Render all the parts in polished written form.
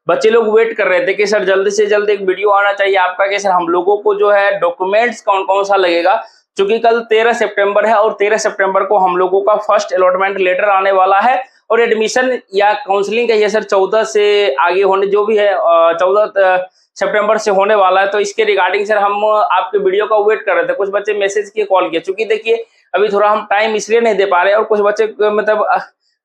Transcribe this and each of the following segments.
बच्चे लोग वेट कर रहे थे कि सर जल्दी से जल्दी एक वीडियो आना चाहिए आपका कि सर हम लोगों को जो है डॉक्यूमेंट्स कौन कौन सा लगेगा, क्योंकि कल 13 सितंबर है और 13 सितंबर को हम लोगों का फर्स्ट अलॉटमेंट लेटर आने वाला है और एडमिशन या काउंसलिंग का ये सर 14 से आगे होने जो भी है 14 सितंबर से होने वाला है। तो इसके रिगार्डिंग सर हम आपके वीडियो का वेट कर रहे थे। कुछ बच्चे मैसेज किए, कॉल किए, चूंकि देखिए अभी थोड़ा हम टाइम इसलिए नहीं दे पा रहे और कुछ बच्चे मतलब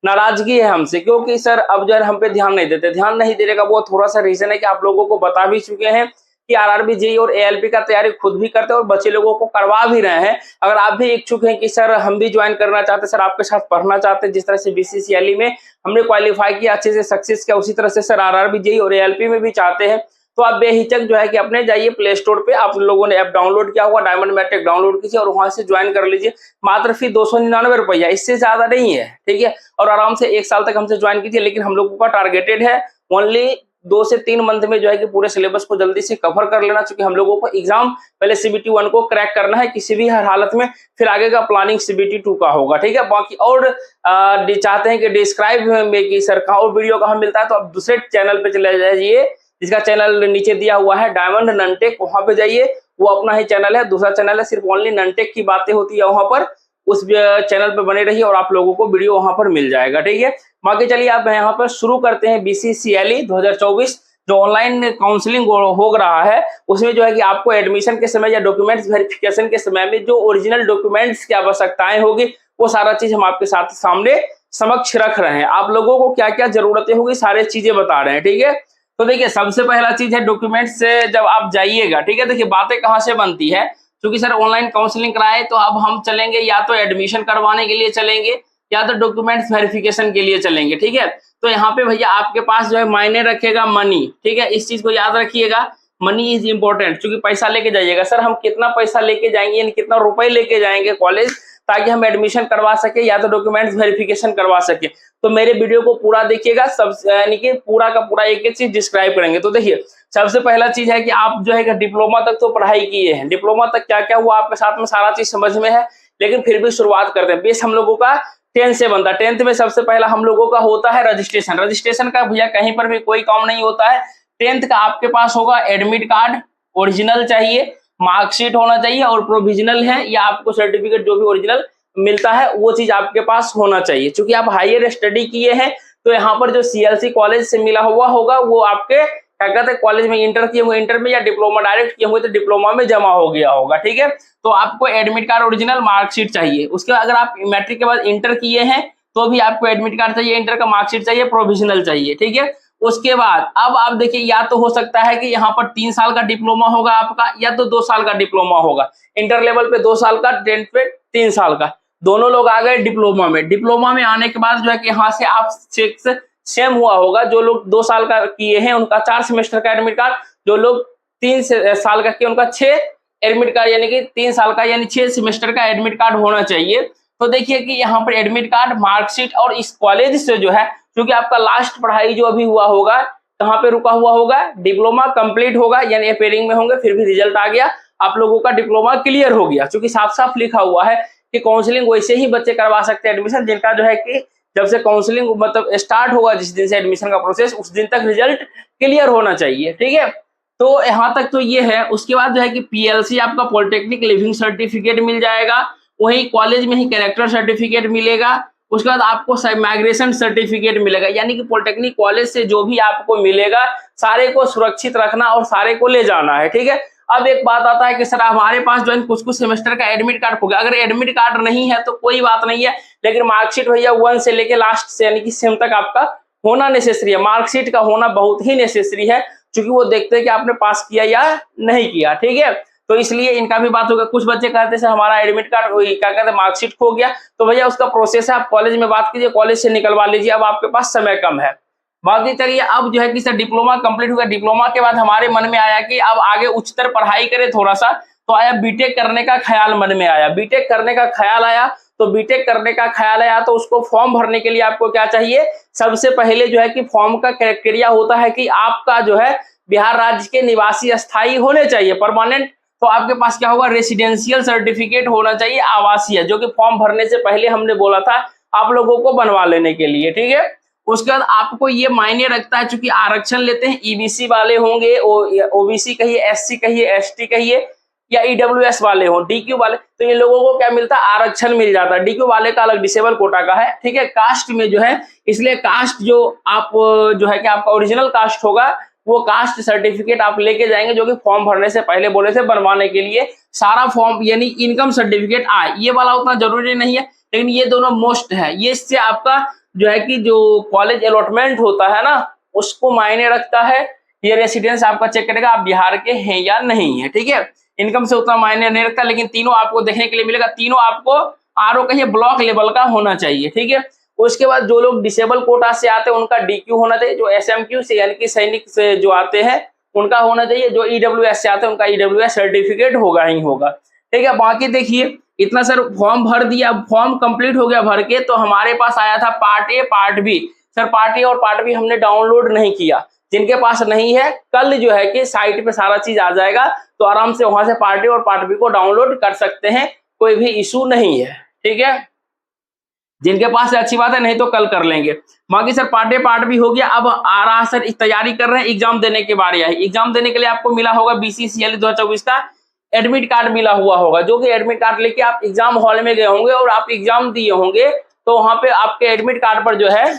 नाराजगी है हमसे, क्योंकि सर अब जो है हम पे ध्यान नहीं देते। ध्यान नहीं देने का वो थोड़ा सा रीजन है कि आप लोगों को बता भी चुके हैं कि आरआरबी जेईई और एएलपी का तैयारी खुद भी करते हैं और बच्चे लोगों को करवा भी रहे हैं। अगर आप भी इच्छुक हैं कि सर हम भी ज्वाइन करना चाहते हैं, सर आपके साथ पढ़ना चाहते हैं, जिस तरह से बीसीसीएलई में हमने क्वालिफाई किया, अच्छे से सक्सेस किया, उसी तरह से सर आरआरबी जेईई और एएलपी में भी चाहते हैं, तो आप बेहिचक जो है कि अपने जाइए प्ले स्टोर पे, आप लोगों ने ऐप डाउनलोड किया होगा, डायमंड मैट्रिक डाउनलोड कीजिए और वहां से ज्वाइन कर लीजिए। मात्र फी 299 रुपया, इससे ज्यादा नहीं है, ठीक है। और आराम से 1 साल तक हमसे ज्वाइन कीजिए। लेकिन हम लोगों का टारगेटेड है ओनली 2 से 3 मंथ में जो है कि पूरे सिलेबस को जल्दी से कवर कर लेना, क्योंकि हम लोगों को एग्जाम पहले सीबीटी 1 को क्रैक करना है किसी भी हर हालत में, फिर आगे का प्लानिंग सीबीटी 2 का होगा, ठीक है। बाकी और चाहते हैं कि डिस्क्राइब में कि सर कहाँ और वीडियो कहाँ मिलता है, तो आप दूसरे चैनल पे चले जाइए, जिसका चैनल नीचे दिया हुआ है डायमंड ननटेक, वहां पे जाइए। वो अपना ही चैनल है, दूसरा चैनल है, सिर्फ ओनली ननटेक की बातें होती है वहां पर। उस चैनल पे बने रहिए और आप लोगों को वीडियो वहां पर मिल जाएगा, ठीक है। बाकी चलिए आप यहाँ पर शुरू करते हैं बीसीसीएलई 2024 जो ऑनलाइन काउंसलिंग हो रहा है। उसमें जो है कि आपको एडमिशन के समय या डॉक्यूमेंट्स वेरिफिकेशन के समय में जो ओरिजिनल डॉक्यूमेंट्स की आवश्यकताएं होगी, वो सारा चीज हम आपके साथ सामने समक्ष रख रहे हैं। आप लोगों को क्या क्या जरूरतें होगी सारे चीजें बता रहे हैं, ठीक है। तो देखिए सबसे पहला चीज है डॉक्यूमेंट्स से जब आप जाइएगा, ठीक है। देखिए बातें कहाँ से बनती है, क्योंकि सर ऑनलाइन काउंसलिंग कराए तो अब हम चलेंगे या तो एडमिशन करवाने के लिए चलेंगे या तो डॉक्यूमेंट्स वेरिफिकेशन के लिए चलेंगे, ठीक है। तो यहाँ पे भैया आपके पास जो है मायने रखेगा मनी, ठीक है। इस चीज को याद रखिएगा, मनी इज इंपॉर्टेंट, क्योंकि पैसा लेके जाइएगा। सर हम कितना पैसा लेके जाएंगे यानी कितना रुपए लेके जाएंगे कॉलेज, ताकि हम एडमिशन करवा सके या तो डॉक्यूमेंट्स वेरिफिकेशन करवा सके। तो मेरे वीडियो को पूरा देखिएगा, सब यानी कि पूरा का पूरा एक एक चीज डिस्क्राइब करेंगे। तो देखिए सबसे पहला चीज है कि आप जो है डिप्लोमा तक तो पढ़ाई किए हैं, डिप्लोमा तक क्या क्या हुआ आपके साथ में सारा चीज समझ में है, लेकिन फिर भी शुरुआत करते हैं। बेस हम लोगों का 10 से बनता है। 10th में सबसे पहला हम लोगों का होता है रजिस्ट्रेशन। रजिस्ट्रेशन का भैया कहीं पर भी कोई काम नहीं होता है। 10th का आपके पास होगा एडमिट कार्ड ओरिजिनल चाहिए, मार्कशीट होना चाहिए और प्रोविजनल है या आपको सर्टिफिकेट जो भी ओरिजिनल मिलता है वो चीज आपके पास होना चाहिए। क्योंकि आप हायर स्टडी किए हैं तो यहाँ पर जो सीएलसी कॉलेज से मिला हुआ होगा वो आपके क्या कहते हैं कॉलेज में इंटर किए हुए इंटर में या डिप्लोमा डायरेक्ट किए हुए तो डिप्लोमा में जमा हो गया होगा, ठीक है। तो आपको एडमिट कार्ड ओरिजिनल मार्कशीट चाहिए। उसके बाद अगर आप मैट्रिक के बाद इंटर किए हैं तो भी आपको एडमिट कार्ड चाहिए, इंटर का मार्कशीट चाहिए, प्रोविजनल चाहिए, ठीक है। उसके बाद अब आप देखिए या तो हो सकता है कि यहाँ पर 3 साल का डिप्लोमा होगा आपका या तो 2 साल का डिप्लोमा होगा। इंटर लेवल पे 2 साल का, 10th पे 3 साल का, दोनों लोग आ गए डिप्लोमा में। डिप्लोमा में आने के बाद जो है कि यहाँ से आप सेम हुआ होगा, जो लोग 2 साल का किए हैं उनका 4 सेमेस्टर का एडमिट कार्ड, जो लोग 3 साल का किए उनका 6 एडमिट कार्ड, यानी कि 3 साल का यानी 6 सेमेस्टर का एडमिट कार्ड होना चाहिए। तो देखिए कि यहाँ पर एडमिट कार्ड, मार्कशीट और इस कॉलेज से जो है, क्योंकि आपका लास्ट पढ़ाई जो अभी हुआ होगा कहाँ पे रुका हुआ होगा, डिप्लोमा कंप्लीट होगा यानी अपेयरिंग में होंगे, फिर भी रिजल्ट आ गया आप लोगों का डिप्लोमा क्लियर हो गया। क्योंकि साफ साफ लिखा हुआ है कि काउंसलिंग वैसे ही बच्चे करवा सकते हैं एडमिशन जिनका जो है कि जब से काउंसलिंग मतलब स्टार्ट होगा, जिस दिन से एडमिशन का प्रोसेस, उस दिन तक रिजल्ट क्लियर होना चाहिए, ठीक है। तो यहाँ तक तो ये है। उसके बाद जो है कि पीएलसी आपका पॉलिटेक्निक लिविंग सर्टिफिकेट मिल जाएगा, वही कॉलेज में ही कैरेक्टर सर्टिफिकेट मिलेगा। उसके बाद आपको माइग्रेशन सर्टिफिकेट मिलेगा, यानी कि पॉलिटेक्निक कॉलेज से जो भी आपको मिलेगा सारे को सुरक्षित रखना और सारे को ले जाना है, ठीक है। अब एक बात आता है कि सर हमारे पास जो है कुछ कुछ सेमेस्टर का एडमिट कार्ड हो गया, अगर एडमिट कार्ड नहीं है तो कोई बात नहीं है, लेकिन मार्कशीट भैया 1 से लेके लास्ट से यानी कि सेम तक आपका होना नेसेसरी है। मार्कशीट का होना बहुत ही नेसेसरी है, क्योंकि वो देखते हैं कि आपने पास किया या नहीं किया, ठीक है। तो इसलिए इनका भी बात होगा। कुछ बच्चे कहते हैं हमारा एडमिट कार्ड क्या कहते हैं मार्कशीट खो गया, तो भैया उसका प्रोसेस है, आप कॉलेज में बात कीजिए, कॉलेज से निकलवा लीजिए, अब आपके पास समय कम है। बाकी चलिए अब जो है कि सर डिप्लोमा कंप्लीट हुआ, डिप्लोमा के बाद हमारे मन में आया कि अब आगे उच्चतर पढ़ाई करें थोड़ा सा, तो आया बीटेक करने का ख्याल मन में आया। बीटेक करने का ख्याल आया तो बीटेक करने का ख्याल आया तो उसको फॉर्म भरने के लिए आपको क्या चाहिए, सबसे पहले जो है कि फॉर्म का क्राइटेरिया होता है कि आपका जो है बिहार राज्य के निवासी स्थायी होने चाहिए, परमानेंट। तो आपके पास क्या होगा, रेसिडेंशियल सर्टिफिकेट होना चाहिए, आवासीय, जो कि फॉर्म भरने से पहले हमने बोला था आप लोगों को बनवा लेने के लिए, ठीक है। उसके बाद आपको ये मायने रखता है, चूंकि आरक्षण लेते हैं ईबीसी वाले होंगे, ओबीसी कहिए, एससी कहिए, एसटी कहिए, या ईडब्ल्यूएस वाले हो, डीक्यू वाले, तो ये लोगों को क्या मिलता है, आरक्षण मिल जाता है। डीक्यू वाले का अलग डिसेबल कोटा का है, ठीक है। कास्ट में जो है, इसलिए कास्ट जो आप जो है कि आपका ओरिजिनल कास्ट होगा, वो कास्ट सर्टिफिकेट आप लेके जाएंगे, जो कि फॉर्म भरने से पहले बोले थे बनवाने के लिए। सारा फॉर्म यानी इनकम सर्टिफिकेट आए, ये वाला उतना जरूरी नहीं है, लेकिन ये दोनों मोस्ट है। ये इससे आपका जो है कि जो कॉलेज अलॉटमेंट होता है ना, उसको मायने रखता है। ये रेसिडेंस आपका चेक करेगा आप बिहार के हैं या नहीं है, ठीक है। इनकम से उतना मायने नहीं रखता, लेकिन तीनों आपको देखने के लिए मिलेगा, तीनों आपको आरओ कहिए ब्लॉक लेवल का होना चाहिए, ठीक है। उसके बाद जो लोग डिसेबल कोटा से आते हैं उनका डीक्यू होना चाहिए, जो एसएमक्यू से यानी कि सैनिक से जो आते हैं उनका होना चाहिए, जो ईडब्ल्यूएस से आते हैं उनका ईडब्ल्यूएस सर्टिफिकेट होगा ही होगा, ठीक है। बाकी देखिए इतना सर फॉर्म भर दिया, फॉर्म कंप्लीट हो गया भर के, तो हमारे पास आया था part A part B. Sir part A और पार्ट बी हमने डाउनलोड नहीं किया, जिनके पास नहीं है कल जो है कि साइट पे सारा चीज आ जाएगा, तो आराम से वहां से पार्ट ए और पार्ट बी को डाउनलोड कर सकते हैं, कोई भी इशू नहीं है, ठीक है। जिनके पास है अच्छी बात है, नहीं तो कल कर लेंगे। बाकी sir part A part B हो गया, अब आ रहा सर तैयारी कर रहे हैं, एग्जाम देने के बारे आई। एग्जाम देने के लिए आपको मिला होगा बीसीसीएल 2024 का एडमिट कार्ड मिला हुआ होगा, जो कि एडमिट कार्ड लेके आप एग्जाम हॉल में गए होंगे और आप एग्जाम दिए होंगे, तो वहां पे आपके एडमिट कार्ड पर जो है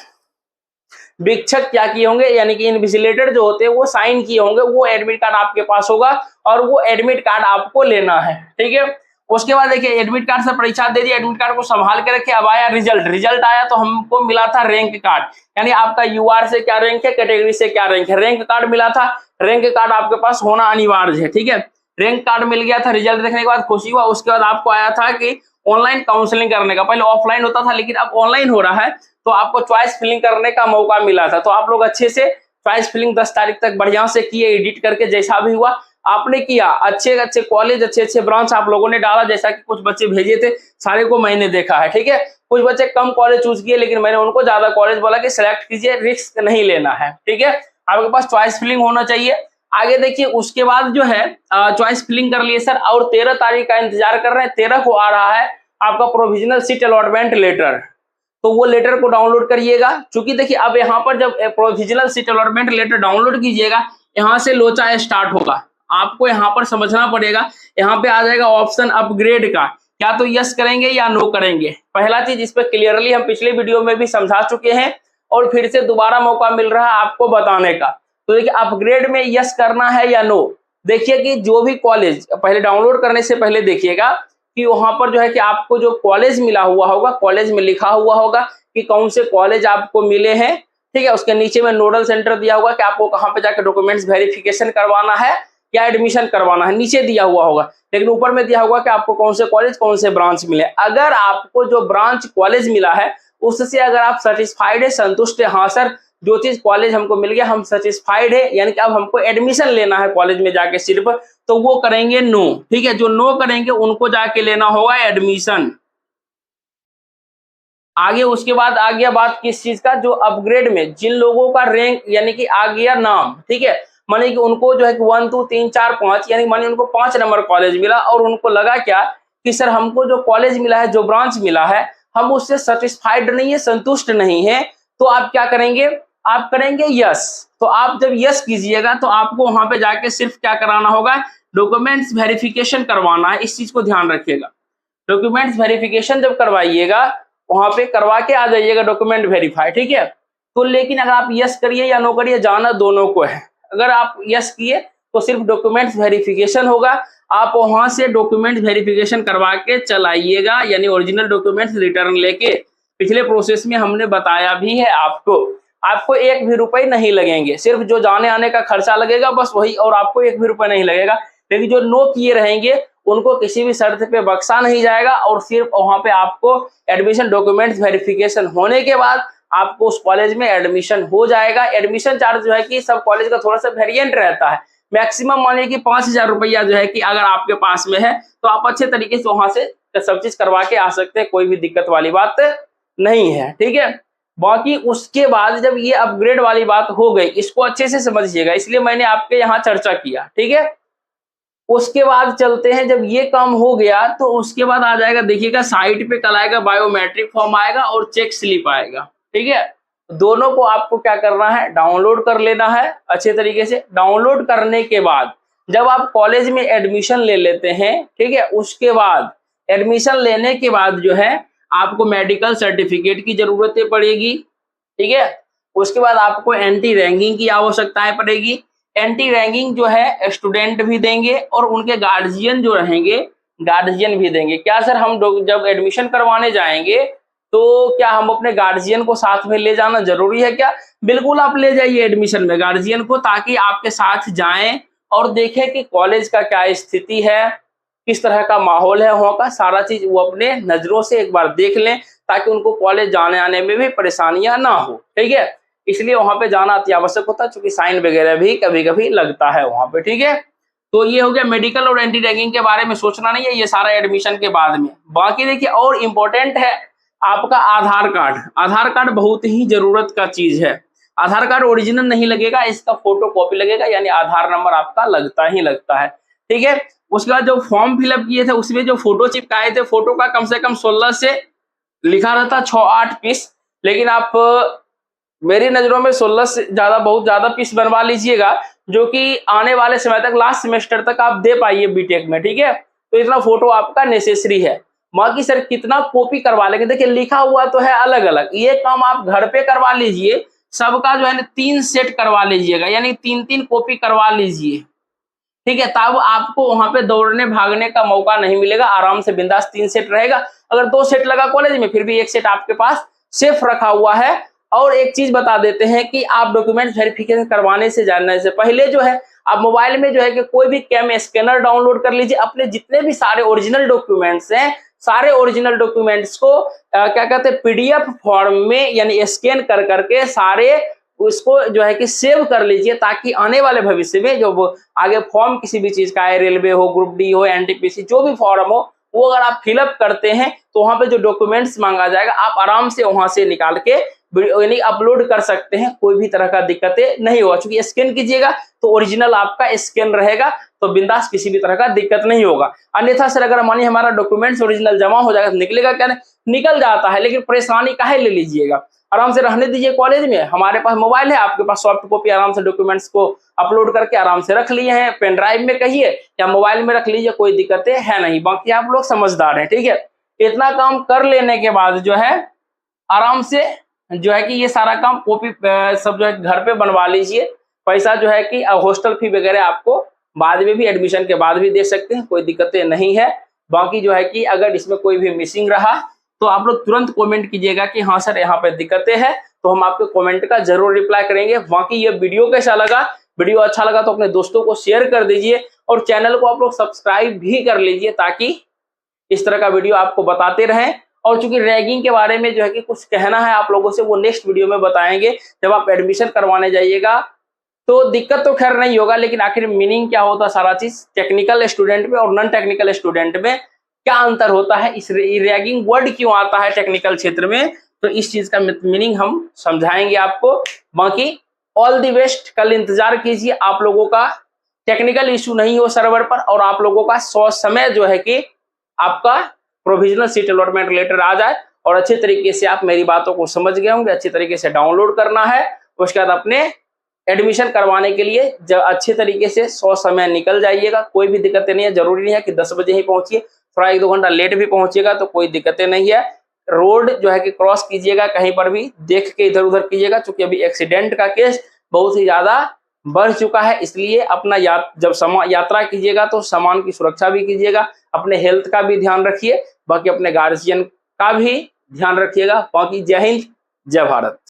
वीक्षक क्या किए होंगे, यानी कि इन्विजिलेटर जो होते हैं वो साइन किए होंगे, वो एडमिट कार्ड आपके पास होगा और वो एडमिट कार्ड आपको लेना है, ठीक है। उसके बाद देखिए एडमिट कार्ड से परीक्षा दे दी, एडमिट कार्ड को संभाल के रखे। अब आया रिजल्ट, रिजल्ट आया तो हमको मिला था रैंक कार्ड, यानी आपका यूआर से क्या रैंक है, कैटेगरी से क्या रैंक है, रैंक कार्ड मिला था। रैंक कार्ड आपके पास होना अनिवार्य है, ठीक है। रैंक कार्ड मिल गया था, रिजल्ट देखने के बाद खुशी हुआ। उसके बाद आपको आया था कि ऑनलाइन काउंसलिंग करने का, पहले ऑफलाइन होता था लेकिन अब ऑनलाइन हो रहा है, तो आपको चॉइस फिलिंग करने का मौका मिला था। तो आप लोग अच्छे से चॉइस फिलिंग 10 तारीख तक बढ़िया से किए, एडिट करके जैसा भी हुआ आपने किया। अच्छे अच्छे कॉलेज, अच्छे अच्छे ब्रांच आप लोगों ने डाला, जैसा कि कुछ बच्चे भेजे थे, सारे को मैंने देखा है, ठीक है। कुछ बच्चे कम कॉलेज चूज किए, लेकिन मैंने उनको ज्यादा कॉलेज बोला कि सिलेक्ट कीजिए, रिस्क नहीं लेना है, ठीक है। आपके पास चॉइस फिलिंग होना चाहिए। आगे देखिए उसके बाद जो है चॉइस फिलिंग कर लिए सर, और 13 तारीख का इंतजार कर रहे हैं। 13 को आ रहा है आपका प्रोविजनल सीट अलॉटमेंट लेटर, तो वो लेटर को डाउनलोड करिएगा। चूंकि देखिए अब यहाँ पर जब provisional seat allotment letter download कीजिएगा, यहाँ से लोचा स्टार्ट होगा। आपको यहाँ पर समझना पड़ेगा, यहाँ पे आ जाएगा ऑप्शन अपग्रेड का, क्या तो यस करेंगे या नो करेंगे। पहला चीज इस पर क्लियरली हम पिछले वीडियो में भी समझा चुके हैं, और फिर से दोबारा मौका मिल रहा है आपको बताने का। तो देखिए अपग्रेड में यस करना है या नो। देखिए कि जो भी कॉलेज, पहले डाउनलोड करने से पहले देखिएगा कि वहां पर जो है कि आपको जो कॉलेज मिला हुआ होगा, कॉलेज में लिखा हुआ होगा कि कौन से कॉलेज आपको मिले हैं, ठीक है। उसके नीचे में नोडल सेंटर दिया होगा कि आपको कहाँ पे जाकर डॉक्यूमेंट्स वेरिफिकेशन करवाना है या एडमिशन करवाना है, नीचे दिया हुआ होगा। लेकिन ऊपर में दिया होगा कि आपको कौन से कॉलेज, कौन से ब्रांच मिले। अगर आपको जो ब्रांच कॉलेज मिला है उससे अगर आप सेटिस्फाइड है, संतुष्ट है, हाँ सर जो चीज कॉलेज हमको मिल गया, हम सेटिस्फाइड है, यानी कि अब हमको एडमिशन लेना है कॉलेज में जाके सिर्फ, तो वो करेंगे नो, ठीक है। जो नो करेंगे उनको जाके लेना होगा एडमिशन। आगे उसके बाद आ गया बात किस चीज का, जो अपग्रेड में जिन लोगों का रैंक यानी कि आ गया नाम, ठीक है, माने कि उनको जो है कि 1 2 3 4 5 यानी माने उनको 5 नंबर कॉलेज मिला, और उनको लगा क्या कि सर हमको जो कॉलेज मिला है, जो ब्रांच मिला है, हम उससे सेटिस्फाइड नहीं है, संतुष्ट नहीं है, तो आप क्या करेंगे, आप करेंगे यस। तो आप जब यस कीजिएगा तो आपको वहां पे जाके सिर्फ क्या कराना होगा, डॉक्यूमेंट्स वेरिफिकेशन करवाना है। इस चीज को ध्यान रखिएगा, डॉक्यूमेंट्स वेरिफिकेशन जब करवाइएगा वहां पे करवा के आ जाइएगा डॉक्यूमेंट वेरीफाई, ठीक है। तो लेकिन अगर आप यस करिए या नो करिए, जाना दोनों को है। अगर आप यस किए तो सिर्फ डॉक्यूमेंट्स वेरिफिकेशन होगा, आप वहां से डॉक्यूमेंट वेरिफिकेशन करवा के चलाइएगा, यानी ओरिजिनल डॉक्यूमेंट्स रिटर्न लेके। पिछले प्रोसेस में हमने बताया भी है आपको 1 भी रुपए नहीं लगेंगे, सिर्फ जो जाने आने का खर्चा लगेगा बस वही, और आपको 1 भी रुपए नहीं लगेगा। लेकिन जो नो किए रहेंगे उनको किसी भी शर्त पे बख्शा नहीं जाएगा, और सिर्फ वहां पे आपको एडमिशन डॉक्यूमेंट्स वेरिफिकेशन होने के बाद आपको उस कॉलेज में एडमिशन हो जाएगा। एडमिशन चार्ज जो है कि सब कॉलेज का थोड़ा सा वेरिएंट रहता है, मैक्सिमम मानिए कि 5000 रुपया जो है कि अगर आपके पास में है तो आप अच्छे तरीके से वहां से सब चीज करवा के आ सकते हैं, कोई भी दिक्कत वाली बात नहीं है, ठीक है। बाकी उसके बाद जब ये अपग्रेड वाली बात हो गई, इसको अच्छे से समझिएगा, इसलिए मैंने आपके यहाँ चर्चा किया, ठीक है। उसके बाद चलते हैं, जब ये काम हो गया तो उसके बाद आ जाएगा, देखिएगा साइट पे कल आएगा बायोमेट्रिक फॉर्म आएगा और चेक स्लिप आएगा, ठीक है। दोनों को आपको क्या करना है, डाउनलोड कर लेना है अच्छे तरीके से। डाउनलोड करने के बाद जब आप कॉलेज में एडमिशन ले लेते हैं, ठीक है, उसके बाद एडमिशन लेने के बाद जो है आपको मेडिकल सर्टिफिकेट की जरूरत पड़ेगी, ठीक है। उसके बाद आपको एंटी रैंकिंग की आवश्यकताएं पड़ेगी। एंटी रैंकिंग जो है स्टूडेंट भी देंगे और उनके गार्जियन जो रहेंगे गार्जियन भी देंगे। क्या सर हम जब एडमिशन करवाने जाएंगे तो क्या हम अपने गार्जियन को साथ में ले जाना जरूरी है क्या? बिल्कुल आप ले जाइए एडमिशन में गार्जियन को, ताकि आपके साथ जाएं और देखें कि कॉलेज का क्या स्थिति है, किस तरह का माहौल है वहाँ का, सारा चीज वो अपने नजरों से एक बार देख लें, ताकि उनको कॉलेज जाने आने में भी परेशानियां ना हो, ठीक है। इसलिए वहां पे जाना अति आवश्यक होता है, क्योंकि साइन वगैरह भी कभी कभी लगता है वहां पे, ठीक है। तो ये हो गया मेडिकल और एंटी रैगिंग के बारे में सोचना नहीं है, ये सारा एडमिशन के बाद में। बाकी देखिए और इम्पोर्टेंट है आपका आधार कार्ड। आधार कार्ड बहुत ही जरूरत का चीज है। आधार कार्ड ओरिजिनल नहीं लगेगा, इसका फोटो कॉपी लगेगा, यानी आधार नंबर आपका लगता ही लगता है, ठीक है। उसके बाद जो फॉर्म फिलअप किए थे उसमें जो फोटो चिपकाए थे, फोटो का कम से कम 16 से लिखा रहता 6-8 पीस, लेकिन आप मेरी नजरों में 16 से ज्यादा बहुत ज्यादा पीस बनवा लीजिएगा, जो कि आने वाले समय तक लास्ट सेमेस्टर तक आप दे पाइए बीटेक में, ठीक है। तो इतना फोटो आपका नेसेसरी है। बाकी सर कितना कॉपी करवा लेंगे, देखिए लिखा हुआ तो है अलग अलग, ये काम आप घर पे करवा लीजिए, सबका जो है ना 3 सेट करवा लीजिएगा, यानी 3-3 कॉपी करवा लीजिए, ठीक है। तब आपको वहां पे दौड़ने भागने का मौका नहीं मिलेगा, आराम से बिंदास 3 सेट रहेगा। अगर 2 सेट लगा कॉलेज में, फिर भी 1 सेट आपके पास सेफ रखा हुआ है। और एक चीज बता देते हैं कि आप डॉक्यूमेंट वेरिफिकेशन करवाने से जानने से पहले जो है आप मोबाइल में जो है कि कोई भी कैम स्कैनर डाउनलोड कर लीजिए, अपने जितने भी सारे ओरिजिनल डॉक्यूमेंट्स हैं, सारे ओरिजिनल डॉक्यूमेंट्स को क्या कहते हैं पीडीएफ फॉर्म में यानी स्कैन कर करके सारे उसको जो है कि सेव कर लीजिए, ताकि आने वाले भविष्य में जो आगे फॉर्म किसी भी चीज का है, रेलवे हो, ग्रुप डी हो, एनटीपीसी जो भी फॉर्म हो, वो अगर आप फिलअप करते हैं तो वहां पे जो डॉक्यूमेंट्स मांगा जाएगा आप आराम से वहां से निकाल के यानी अपलोड कर सकते हैं, कोई भी तरह का दिक्कतें नहीं होगा। क्योंकि स्कैन कीजिएगा तो ओरिजिनल आपका स्कैन रहेगा, तो बिंदास किसी भी तरह का दिक्कत नहीं होगा। अन्यथा सर अगर मानिए हमारा डॉक्यूमेंट्स ओरिजिनल जमा हो जाएगा तो निकलेगा क्या? निकल जाता है, लेकिन परेशानी काहे ले लीजिएगा, आराम से रहने दीजिए कॉलेज में। हमारे पास मोबाइल है, आपके पास सॉफ्ट कॉपी, आराम से डॉक्यूमेंट्स को अपलोड करके आराम से रख लिए हैं, पेन ड्राइव में कहिए या मोबाइल में रख लीजिए, कोई दिक्कतें है नहीं। बाकी आप लोग समझदार हैं, ठीक है। इतना काम कर लेने के बाद जो है आराम से जो है कि ये सारा काम कॉपी सब जो है घर पे बनवा लीजिए। पैसा जो है कि हॉस्टल फी वगैरह आपको बाद में भी एडमिशन के बाद भी दे सकते हैं, कोई दिक्कतें नहीं है। बाकी जो है कि अगर इसमें कोई भी मिसिंग रहा तो आप लोग तुरंत कमेंट कीजिएगा कि हाँ सर यहाँ पे दिक्कतें हैं, तो हम आपके कमेंट का जरूर रिप्लाई करेंगे। बाकी ये वीडियो कैसा लगा, वीडियो अच्छा लगा तो अपने दोस्तों को शेयर कर दीजिए और चैनल को आप लोग सब्सक्राइब भी कर लीजिए, ताकि इस तरह का वीडियो आपको बताते रहें। और चूंकि रैगिंग के बारे में जो है कि कुछ कहना है आप लोगों से, वो नेक्स्ट वीडियो में बताएंगे। जब आप एडमिशन करवाने जाइएगा तो दिक्कत तो खैर नहीं होगा, लेकिन आखिर मीनिंग क्या होता है सारा चीज, टेक्निकल स्टूडेंट में और नॉन टेक्निकल स्टूडेंट में क्या अंतर होता है, इस रैगिंग वर्ड क्यों आता है टेक्निकल क्षेत्र में, तो इस चीज का मीनिंग हम समझाएंगे आपको। बाकी ऑल दी बेस्ट, कल इंतजार कीजिए आप लोगों का टेक्निकल इशू नहीं हो सर्वर पर, और आप लोगों का समय जो है कि आपका प्रोविजनल सीट अलॉटमेंट लेटर आ जाए और अच्छे तरीके से आप मेरी बातों को समझ गए होंगे। अच्छे तरीके से डाउनलोड करना है, उसके बाद अपने एडमिशन करवाने के लिए जब अच्छे तरीके से समय निकल जाइएगा, कोई भी दिक्कतें नहीं है। जरूरी नहीं है कि 10 बजे ही पहुंचिए, थोड़ा 1-2 घंटा लेट भी पहुंचिएगा तो कोई दिक्कतें नहीं है। रोड जो है कि क्रॉस कीजिएगा कहीं पर भी देख के इधर उधर कीजिएगा, क्योंकि अभी एक्सीडेंट का केस बहुत ही ज्यादा बढ़ चुका है, इसलिए अपना जब यात्रा कीजिएगा तो सामान की सुरक्षा भी कीजिएगा, अपने हेल्थ का भी ध्यान रखिए, बाकी अपने गार्जियन का भी ध्यान रखिएगा। बाकी जय हिंद, जय भारत।